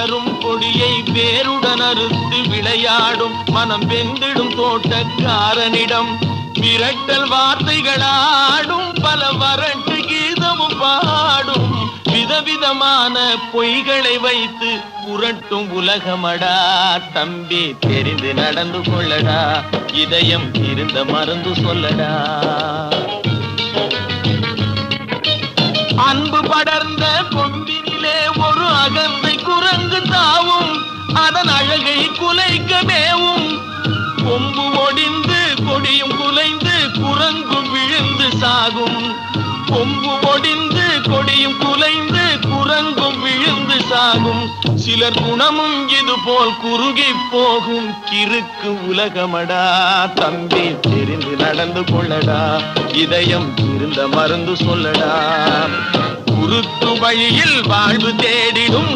வளரும் கொடியை வேருடன் அறுத்து விளையாடும் மனம் வெந்திடும் தோட்டக்காரனிடம் மிரட்டல் வார்த்தைகளாடும் பல வறட்டு கீதமும் பாடும் விதவிதமான பொய்களை வைத்து புரட்டும் உலகமடா. தம்பி தெரிந்து நடந்து கொள்ளடா, இதயம் இருந்த மருந்து சொல்லடா. அன்பு படர்ந்த கொம்பினிலே ஒரு அகந்தை குரங்கு தாவும், அதன் அழகை குலைக்க மேவும். கொம்பு ஒடிந்து கொடியும் குலைந்து குரங்கும் விழுந்து சாகும். கொம்பு ஒடிந்து கொடியும் குலைந்து குரங்கும் விழுந்து சாகும். சிலர் குணமும் இது போல் குறுகி போகும் கிறுக்கு உலகமடா. தம்பி தெரிந்து நடந்து கொள்ளடா, இதயம் இருந்த மருந்து சொல்லடா. குறுக்கு வழியில் வாழ்வு தேடிடும்